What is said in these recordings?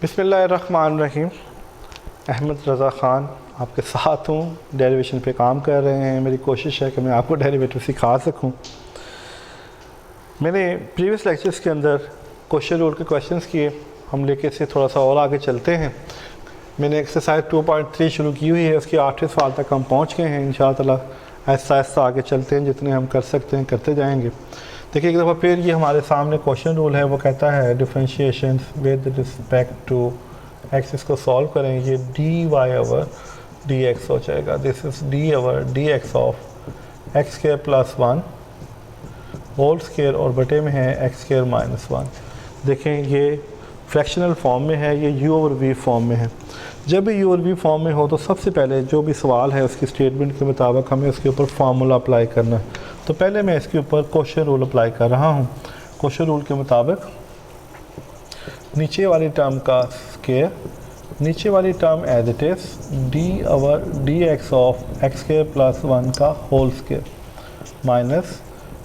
बिस्मिल्लाहिर्रहमानिर्रहीम। अहमद रज़ा ख़ान आपके साथ हूँ, डेरिवेशन पे काम कर रहे हैं। मेरी कोशिश है कि मैं आपको डेरिवेटिव सिखा सकूँ। मैंने प्रीवियस लेक्चर्स के अंदर क्वेश्चन रूल के क्वेश्चंस किए, हम लेके से थोड़ा सा और आगे चलते हैं। मैंने एक्सरसाइज 2.3 शुरू की हुई है, उसके 8वें सवाल तक हम पहुँच गए हैं। इंशाअल्लाह ऐसा ऐसा आगे चलते हैं, जितने हम कर सकते हैं करते जाएंगे। देखिए एक दफ़ा फिर ये हमारे सामने क्वेश्चन रूल है, वो कहता है differentiation with respect to x. इसको सॉल्व करें, ये d y over d x हो जाएगा। This is d over d x of x square plus 1 whole square और बटे में है एक्स स्क्वायर माइनस 1। देखें ये फ्रैक्शनल फॉर्म में है, ये यू ओवर वी फॉर्म में है। जब भी यू और वी फॉर्म में हो तो सबसे पहले जो भी सवाल है उसकी स्टेटमेंट के मुताबिक हमें उसके ऊपर फार्मूला अप्लाई करना है। तो पहले मैं इसके ऊपर क्वेश्चन रूल अप्लाई कर रहा हूँ। क्वेश्चन रूल के मुताबिक नीचे वाली टर्म का स्क्वायर, नीचे वाली term as it is d over d x of x square plus 1 का whole square minus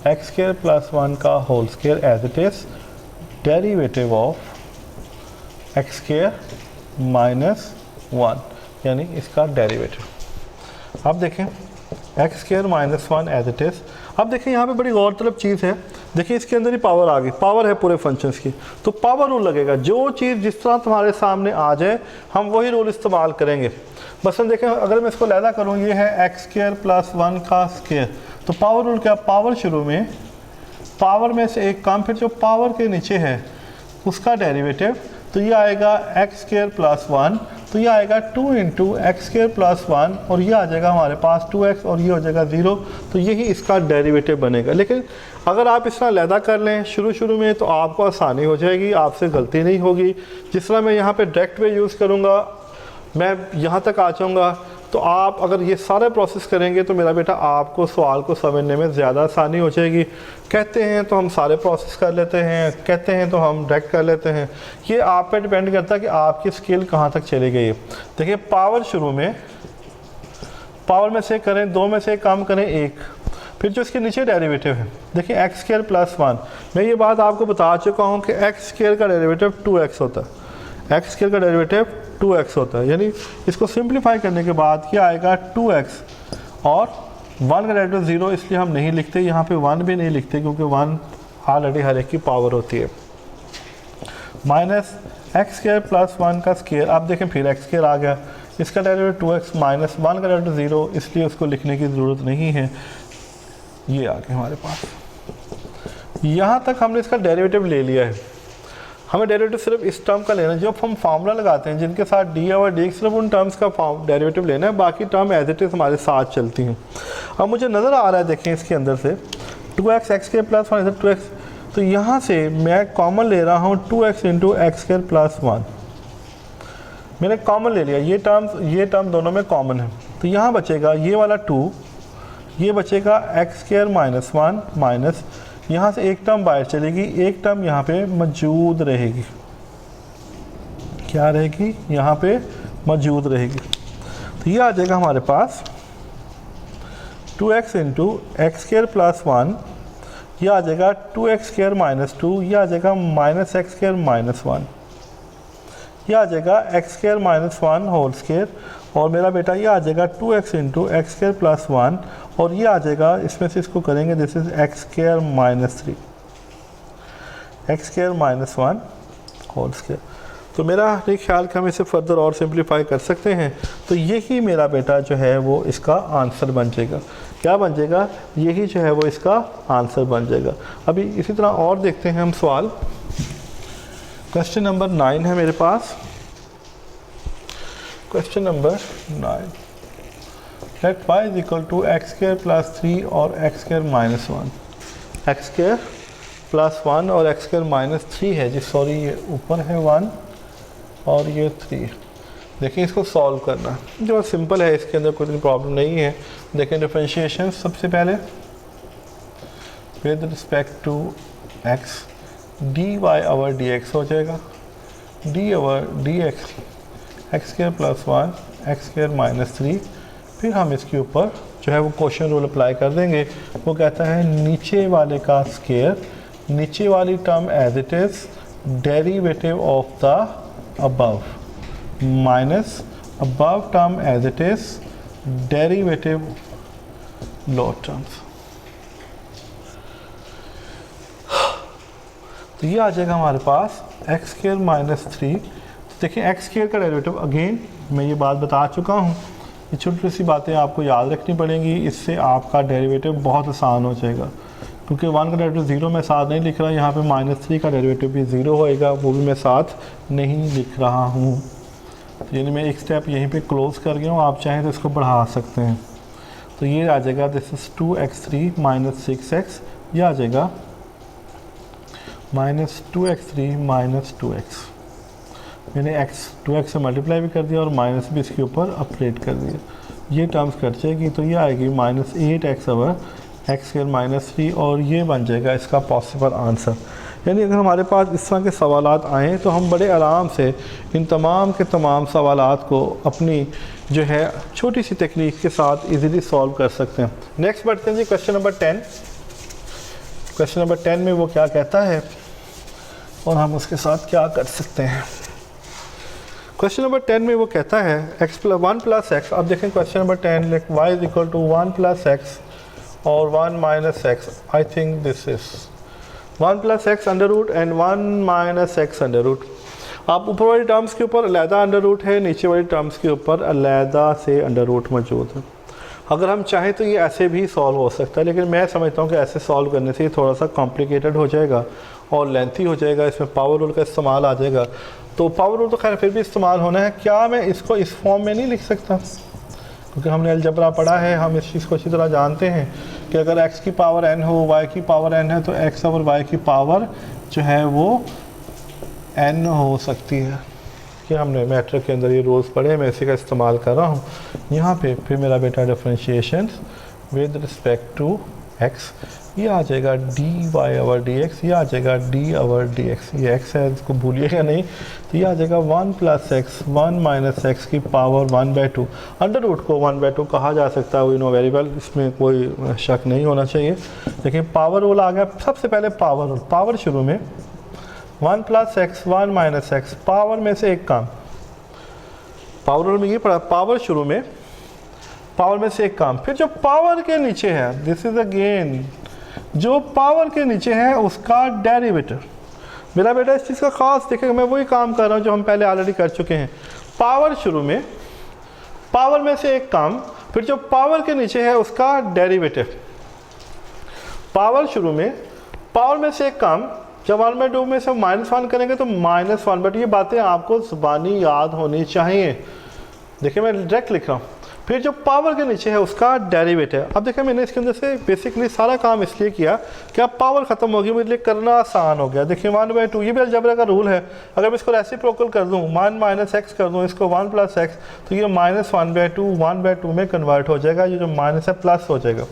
x square plus 1 का whole square as it is derivative of x square minus 1, यानी इसका डेरिवेटिव। अब देखें x square minus 1 as it is. अब देखें यहाँ पे बड़ी गौरतलब चीज़ है, देखिए इसके अंदर ही पावर आ गई, पावर है पूरे फंक्शंस की, तो पावर रूल लगेगा। जो चीज़ जिस तरह तुम्हारे सामने आ जाए हम वही रूल इस्तेमाल करेंगे। मसलन देखें अगर मैं इसको लैदा करूँ, ये है एक्स स्क्वायर प्लस 1 का स्क्वायर, तो पावर रूल क्या, पावर शुरू में पावर में से एक काम, फिर जो पावर के नीचे है उसका डेरिवेटिव, तो ये आएगा एक्स स्क्वायर प्लस 1, तो ये आएगा 2 इंटू एक्स स्क्वायर प्लस 1 और ये आ जाएगा हमारे पास 2x और ये हो जाएगा 0, तो यही इसका डेरिवेटिव बनेगा। लेकिन अगर आप इस तरह लैदा कर लें शुरू में तो आपको आसानी हो जाएगी, आपसे गलती नहीं होगी। जिस तरह मैं यहाँ पे डायरेक्ट वे यूज़ करूँगा, मैं यहाँ तक आ जाऊँगा, तो आप अगर ये सारे प्रोसेस करेंगे तो मेरा बेटा आपको सवाल को समझने में ज़्यादा आसानी हो जाएगी। कहते हैं तो हम सारे प्रोसेस कर लेते हैं, कहते हैं तो हम डायरेक्ट कर लेते हैं। ये आप पे डिपेंड करता है कि आपकी स्किल कहाँ तक चली गई है। देखिए पावर शुरू में, पावर में से करें 2 में से कम करें 1, फिर जो इसके नीचे डेरिवेटिव है, देखिए एक्स स्क्वायर प्लस 1। मैं ये बात आपको बता चुका हूँ कि एक्स स्क्वायर का डेरिवेटिव 2x होता है, एक्स स्क्वायर का डेरिवेटिव 2x होता है। यानी इसको सिंप्लीफाई करने के बाद क्या आएगा 2x और 1 का डेरिवेटिव 0, इसलिए हम नहीं लिखते, यहाँ पे 1 भी नहीं लिखते क्योंकि 1 ऑलरेडी हर एक की पावर होती है। माइनस एक्स स्क्वायर प्लस 1 का स्क्वायर, आप देखें फिर एक्स स्क्वायर आ गया, इसका डेरिवेटिव 2x माइनस 1 का डेरिवेटिव 0, इसलिए उसको लिखने की ज़रूरत नहीं है। ये आ गया हमारे पास, यहाँ तक हमने इसका डेरिवेटिव ले लिया है। हमें डेरिवेटिव सिर्फ इस टर्म का लेना है। जब हम फार्मूला लगाते हैं जिनके साथ डी और डी, सिर्फ उन टर्म्स का डेरिवेटिव लेना है, बाकी टर्म एज इट इज़ हमारे साथ चलती हैं। अब मुझे नज़र आ रहा है, देखें इसके अंदर से 2x एक्स स्क्वायर प्लस 1 इधर 2x, तो यहाँ से मैं कॉमन ले रहा हूँ 2x into x square plus 1, मैंने कॉमन ले लिया। ये टर्म दोनों में कॉमन है, तो यहाँ बचेगा ये वाला 2, ये बचेगा एक्स स्क्वायर माइनस 1 माइनस, यहाँ से एक टर्म बाहर चलेगी, एक टर्म यहाँ पे मौजूद रहेगी। क्या रहेगी, यहाँ पे मौजूद रहेगी। तो ये आ जाएगा हमारे पास 2x into x square plus 1, ये आ जाएगा 2x स्क्वायर माइनस 2, ये आ जाएगा माइनस एक्स स्क्वायर माइनस 1, ये आ जाएगा x square minus 1 whole square, और मेरा बेटा ये आ जाएगा 2x into x square plus 1, और ये आ जाएगा, इसमें से इसको करेंगे, this is x square minus 3, x square minus 1 whole square. तो मेरा नहीं ख्याल कि हम इसे फर्दर और सिंप्लीफाई कर सकते हैं। तो यही मेरा बेटा जो है वो इसका आंसर बन जाएगा। क्या बन जाएगा, यही जो है वो इसका आंसर बन जाएगा। अभी इसी तरह और देखते हैं हम सवाल। क्वेश्चन नंबर 9 है मेरे पास। Question number 9, let y is equal to x square plus 3 और x square minus 1। X square plus 1 और एक्स स्क्वायर माइनस 3 है जी, सॉरी ये ऊपर है 1 और ये 3। देखिए इसको सॉल्व करना जो सिंपल है, इसके अंदर कोई प्रॉब्लम नहीं है। देखें डिफरेंशिएशन सबसे पहले with respect to x, d y over d x हो जाएगा, d over d x x square plus 1 x square minus 3। फिर हम इसके ऊपर जो है वो क्वेश्चन रूल अप्लाई कर देंगे। वो कहता है नीचे वाले का स्क्वायर, नीचे वाली term as it is derivative of the above minus above term as it is derivative lower terms। तो ये आ जाएगा हमारे पास एक्स स्क्वायर माइनस 3। तो देखिए एक्स स्क्वायर का डेरिवेटिव अगेन मैं ये बात बता चुका हूँ, ये छोटी सी बातें आपको याद रखनी पड़ेंगी, इससे आपका डेरिवेटिव बहुत आसान हो जाएगा। क्योंकि 1 का डेरिवेटिव 0 मैं साथ नहीं लिख रहा, यहाँ पे -3 का डेरिवेटिव भी 0 होएगा, वो भी मैं साथ नहीं लिख रहा हूँ। तो यानी मैं एक स्टेप यहीं पे क्लोज कर गया हूँ, आप चाहें तो इसको बढ़ा सकते हैं। तो ये आ जाएगा this is 2x3 minus 6x, ये आ जाएगा -2x3 माइनस 2x। मैंने x 2x से मल्टीप्लाई भी कर दिया और माइनस भी इसके ऊपर अपडेट कर दिया, ये टर्म्स कट जाएगी। तो ये आएगी -8x over x square minus 3 और ये बन जाएगा इसका पॉसिबल आंसर। यानी अगर हमारे पास इस तरह के सवालात आएँ तो हम बड़े आराम से इन तमाम के तमाम सवालात को अपनी जो है छोटी सी टेक्निक के साथ इजीली सॉल्व कर सकते हैं। नेक्स्ट बढ़ते हैं जी क्वेश्चन नंबर 10। क्वेश्चन नंबर 10 में वो क्या कहता है और हम उसके साथ क्या कर सकते हैं। क्वेश्चन नंबर 10 में वो कहता है x+1 + x। अब देखें question number 10 like y = 1 + x और 1 - x। I think this is 1 + x under root and 1 - x under root. आप ऊपर वाली टर्म्स के ऊपर अलहदा अंडर रूट है, नीचे वाली टर्म्स के ऊपर अलहदा से अंडर रूट मौजूद है। अगर हम चाहें तो ये ऐसे भी सॉल्व हो सकता है, लेकिन मैं समझता हूँ कि ऐसे सॉल्व करने से ये थोड़ा सा कॉम्प्लिकेटेड हो जाएगा और लेंथी हो जाएगा, इसमें पावर रूल का इस्तेमाल आ जाएगा। तो पावर रूल तो खैर फिर भी इस्तेमाल होना है। क्या मैं इसको इस फॉर्म में नहीं लिख सकता? क्योंकि हमने अलजबरा पढ़ा है, हम इस चीज़ को अच्छी तरह जानते हैं कि अगर x की पावर n हो, y की पावर n है, तो x और y की पावर जो है वो n हो सकती है। कि हमने मैट्रिक के अंदर ये रूल्स पढ़े, मैं इसी का इस्तेमाल कर रहा हूँ यहाँ पे। फिर मेरा बेटा differentiation with respect to x, ये आ जाएगा dy/dx, ये आ जाएगा d/dx। ये x है, इसको भूलिएगा नहीं। तो ये आ जाएगा 1 + x 1 - x की पावर 1/2। अंडर रूट को 1/2 कहा जा सकता है, वी नो वेरी वेल, इसमें कोई शक नहीं होना चाहिए। लेकिन पावर रूल आ गया। सबसे पहले पावर रूल, पावर शुरू में 1 + x 1 - x, पावर में से एक काम। पावर रूल में ये पढ़ा, पावर शुरू में, पावर में से एक काम। फिर जो पावर के नीचे है, दिस इज अगेन जो पावर के नीचे है उसका डेरिवेटिव। मेरा बेटा इस चीज़ का खास देखेगा, मैं वही काम कर रहा हूँ जो हम पहले ऑलरेडी कर चुके हैं। पावर शुरू में, पावर में से एक काम, फिर जो पावर के नीचे है उसका डेरिवेटिव। पावर शुरू में, पावर में से एक काम, जब 1/2 में से -1 करेंगे तो -1/2। ये बातें आपको ज़ुबानी याद होनी चाहिए। देखिए मैं डायरेक्ट लिख रहा हूँ। फिर जो पावर के नीचे है उसका डेरिवेटिव। अब देखिए मैंने इसके अंदर से बेसिकली सारा काम इसलिए किया कि अब पावर ख़त्म होगी, मेरे लिए करना आसान हो गया। देखिए 1/2, ये भी अलजबरा का रूल है। अगर मैं इसको रेसिप्रोकल कर दूँ, 1 - x कर दूँ, इसको 1 + x, तो ये -1/2 1/2 में कन्वर्ट हो जाएगा। ये जो माइनस है प्लस हो जाएगा।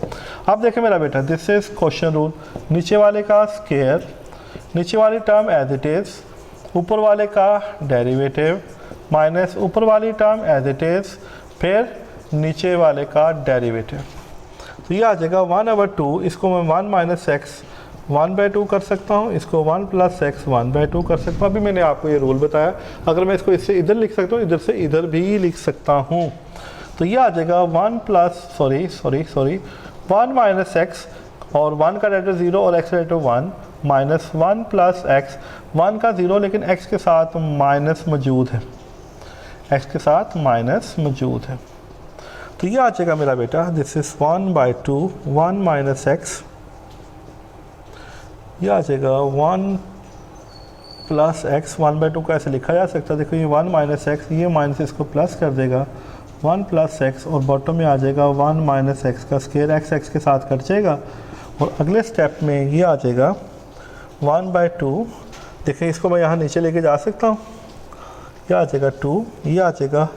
अब देखिए मेरा बेटा, दिस इज क्वेश्चन रूल। नीचे वाले का स्क्वायर, नीचे वाली टर्म एज इट इज़, ऊपर वाले का डेरिवेटिव माइनस ऊपर वाली टर्म एज इट इज़, फिर नीचे वाले का डेरिवेटिव। तो ये आ जाएगा 1/2। इसको मैं 1 - x 1/2 कर सकता हूँ, इसको 1 + x 1/2 कर सकता हूँ। अभी मैंने आपको ये रूल बताया। अगर मैं इसको इससे इधर लिख सकता हूँ, इधर से इधर भी लिख सकता हूँ। तो ये आ जाएगा 1 x और 1 का डेरिवेटिव 0 और x का डेरिवेटिव 1 माइनस 1 + x, 1 का 0 लेकिन x के साथ माइनस मौजूद है, x के साथ माइनस मौजूद है। तो ये आ जाएगा मेरा बेटा, दिस इज 1/2 1 - x, ये आ जाएगा 1 + x 1/2 का ऐसे लिखा जा सकता है। देखो ये 1 - x, ये माइनस इसको प्लस कर देगा 1 + x और बॉटम में आ जाएगा 1 - x का स्क्वायर, x के साथ कट जाएगा। और अगले स्टेप में ये आ जाएगा 1/2। देखिए इसको मैं यहाँ नीचे लेके जा सकता हूँ, ये आ जाएगा 2, ये आ जाएगा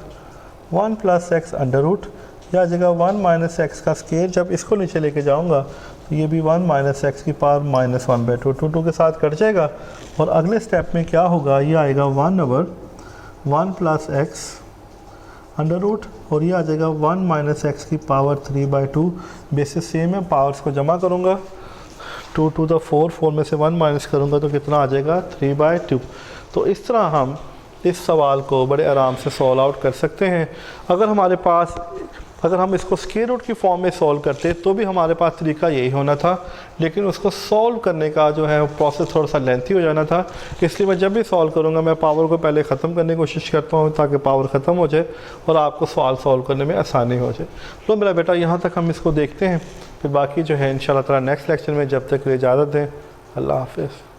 1 + x अंडर रूट, ये आ जाएगा 1 - x का स्क्वायर। जब इसको नीचे लेके जाऊँगा तो ये भी 1 - x की पावर -1/2 2 के साथ कट जाएगा। और अगले स्टेप में क्या होगा, ये आएगा 1/1 + x अंडर रूट और ये आ जाएगा 1 - x की पावर 3/2। बेसिस सेम है, पावर्स को जमा करूँगा, 2 to the 4 में से 1 माइनस करूँगा तो कितना आ जाएगा 3/2। तो इस तरह हम इस सवाल को बड़े आराम से सॉल्व आउट कर सकते हैं। अगर हम इसको स्क्वायर रूट की फॉर्म में सॉल्व करते तो भी हमारे पास तरीका यही होना था, लेकिन उसको सॉल्व करने का जो है प्रोसेस थोड़ा सा लेंथी हो जाना था। इसलिए मैं जब भी सॉल्व करूँगा मैं पावर को पहले ख़त्म करने की कोशिश करता हूँ ताकि पावर ख़त्म हो जाए और आपको सवाल सॉल्व करने में आसानी हो जाए। तो मेरा बेटा यहाँ तक हम इसको देखते हैं, फिर बाकी जो है इंशाल्लाह ताला नेक्स्ट लेक्चर में। जब तक के लिए इजाज़त दें, अल्लाह हाफ़िज़।